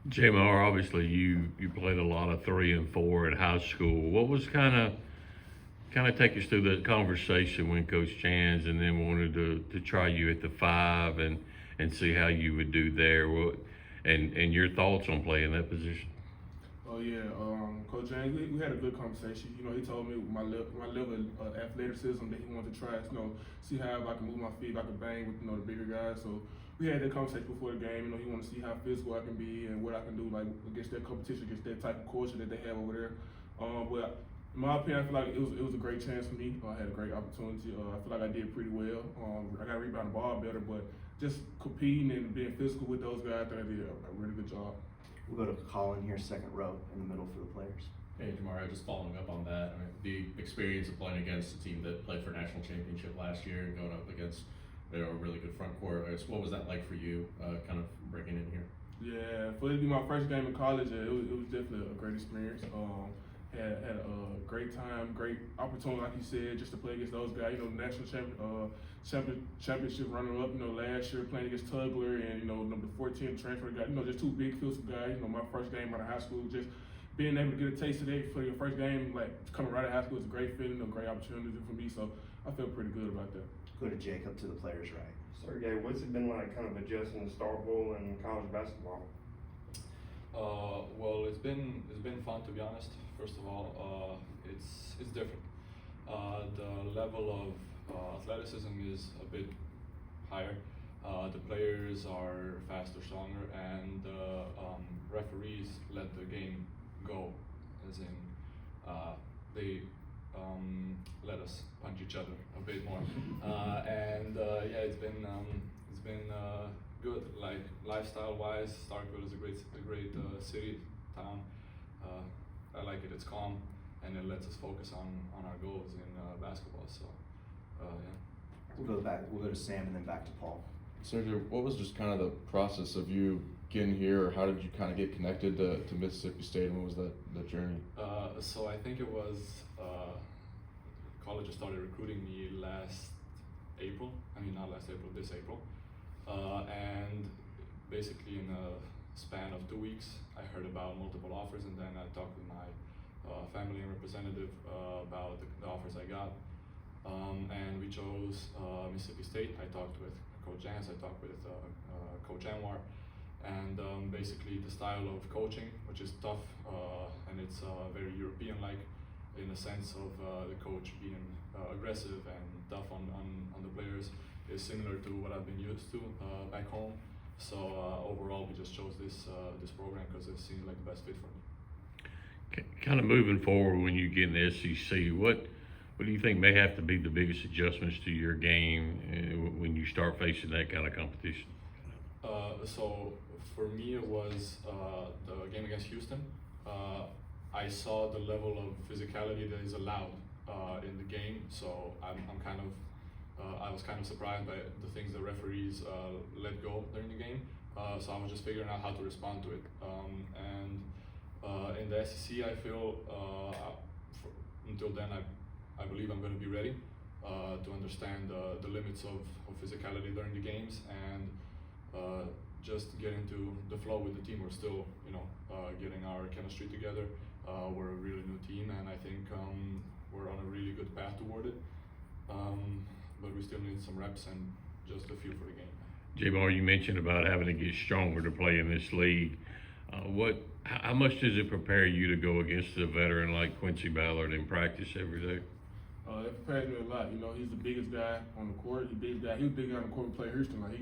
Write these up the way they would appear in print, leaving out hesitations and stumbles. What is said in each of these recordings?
Jamar, obviously you played a lot of 3 and 4 at high school. What was kind of take us through the conversation when Coach Chans and then wanted to try you at the 5 and see how you would do there. What and your thoughts on playing that position? Oh yeah, Coach James, we had a good conversation. You know, he told me my level of athleticism that he wanted to try. You know, see how if I can move my feet, if I can bang with the bigger guys. So we had that conversation before the game. You know, he wanted to see how physical I can be and what I can do like against that competition, against that type of culture that they have over there. But in my opinion, I feel like it was a great chance for me. I had a great opportunity. I feel like I did pretty well. I got to rebound the ball better, but just competing and being physical with those guys, I think I did a really good job. We'll go to Colin here, second row in the middle for the players. Hey, Jamarion, just following up on that, I mean, the experience of playing against a team that played for national championship last year, going up against a really good front court, what was that like for you, kind of breaking in here? Yeah, for it to be my first game in college, it was definitely a great experience. Had a great time, great opportunity, like you said, just to play against those guys. You know, national championship runner-up. You know, last year playing against Tugler and number 14 transfer guy. You know, just two big physical guys. You know, my first game out of high school, just being able to get a taste of that for your first game, like coming right out of high school, is a great feeling, a great opportunity for me. So I feel pretty good about that. Go to Jacob to the players' right. Sergej, what's it been like kind of adjusting to Star Bowl and college basketball? Well, it's been fun, to be honest. First of all, it's different. The level of athleticism is a bit higher. The players are faster, stronger, and referees let the game go, as in they let us punch each other a bit more. And yeah, it's been good. Like lifestyle-wise, Starkville is a great city, town. I like it. It's calm, and it lets us focus on our goals in basketball. So yeah. We'll go to Sam and then back to Paul. Sergej, what was just kind of the process of you getting here, or how did you kind of get connected to Mississippi State, and what was that journey? So I think it was college started recruiting me last April. I mean, not last April, this April. And basically in a span of 2 weeks, I heard about multiple offers, and then I talked with my family and representative about the offers I got. And we chose Mississippi State. I talked with Coach Jans, I talked with Coach Anwar, and basically the style of coaching, which is tough, and it's very European-like in the sense of the coach being aggressive and tough on the players, is similar to what I've been used to back home. So overall, we just chose this program because it seemed like the best fit for me. Kind of moving forward, when you get in the SEC, what do you think may have to be the biggest adjustments to your game when you start facing that kind of competition? So for me, it was the game against Houston. I saw the level of physicality that is allowed in the game, so I was kind of surprised by the things the referees let go during the game. So I was just figuring out how to respond to it. And in the SEC, I feel until then, I believe I'm going to be ready to understand the limits of physicality during the games and just get into the flow with the team. We're still, getting our chemistry together. We're a really new team, and I think we're on a really good path toward it. But we still need some reps and just a few for the game. Jamar, you mentioned about having to get stronger to play in this league. How much does it prepare you to go against a veteran like Quincy Ballard in practice every day? It prepares me a lot. He's the biggest guy on the court. He was the biggest guy on the court to play Houston. Like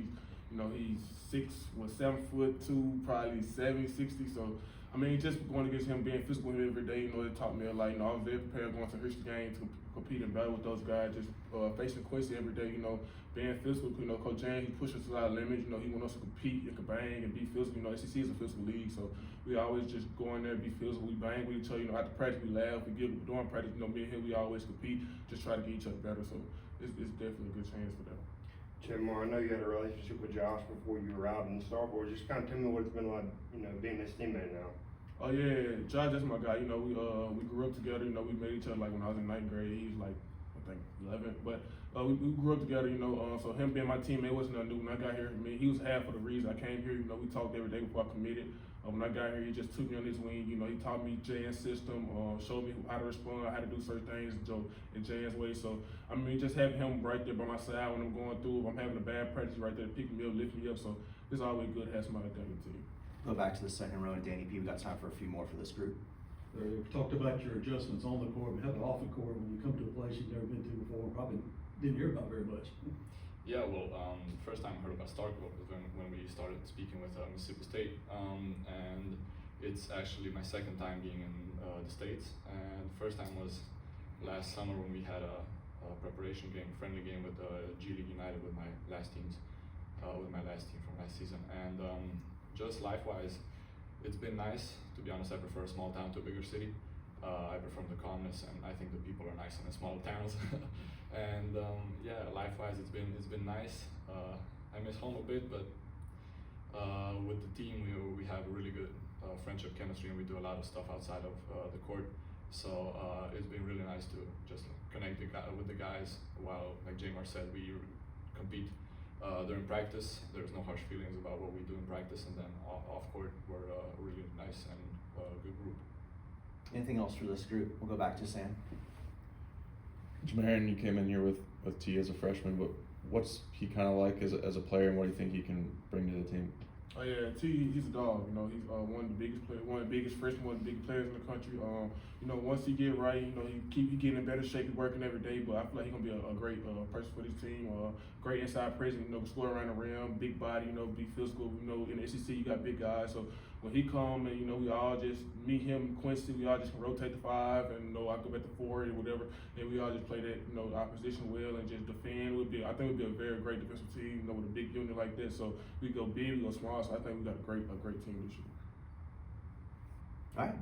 he's 7'2", probably 70, 60. So I mean, just going against him, being physical with him every day, it taught me a lot. I was very prepared going to Houston games to compete and battle with those guys. Just facing Quincy every day, being physical. Coach James, he pushes us to our limits. He wants us to compete and bang and be physical. SEC is a physical league, so we always just go in there and be physical. We bang with each other. After practice, we laugh. We get during practice. Me and him, we always compete. Just try to get each other better. So it's definitely a good chance for them. Jamar, I know you had a relationship with Josh before you were out in Star Wars. Just kind of tell me what it's been like, being his teammate now. Oh yeah, Josh, that's my guy. We grew up together. We met each other like when I was in 9th grade. He's like, I think 11. But we grew up together, you know. So him being my teammate wasn't nothing new. When I got here, I mean, he was half of the reason I came here. You know, we talked every day before I committed. When I got here, he just took me on his wing. You know, he taught me JN's system, showed me how to respond, how to do certain things in JN's way. So, I mean, just having him right there by my side when I'm going through, if I'm having a bad practice, right there to pick me up, lift me up. So, it's always good to have somebody like that on the team. Go back to the second row and Danny P. We got time for a few more for this group. We talked about your adjustments on the court, but how about off the court when you come to a place you've never been to before, probably didn't hear about very much? Yeah, well, first time I heard about Starkville was when we started speaking with Mississippi State, and it's actually my second time being in the States, and the first time was last summer when we had a preparation game, friendly game with G League United with my last team from last season, and just life-wise, it's been nice. To be honest, I prefer a small town to a bigger city. I prefer the calmness, and I think the people are nice in the smaller towns. And yeah, life-wise, it's been nice. I miss home a bit, but with the team, we have a really good friendship chemistry, and we do a lot of stuff outside of the court. So it's been really nice to just connect with the guys. While, like Jamar said, we compete during practice. There's no harsh feelings about what we do in practice, and then off court, we're a really nice and good group. Anything else for this group? We'll go back to Sam. Jamarion, you came in here with T as a freshman, but what's he kind of like as a player, and what do you think he can bring to the team? Oh yeah, T, he's a dog. You know, he's one of the biggest players, one of the biggest freshmen, one of the biggest players in the country. You know, once he get right, you know, he getting in better shape, he's working every day. But I feel like he's gonna be a great person for this team. Great inside presence, you know, score around the rim, big body, you know, be physical. You know, in the SEC you got big guys, so when he come and you know we all just me, him, Quincy, we all just can rotate the 5, and you know I go back to 4 or whatever, and we all just play that you know our position well and just defend. I think we'll be a very great defensive team, you know, with a big unit like this. So we go big, we go small. So I think we got a great team this year. All right.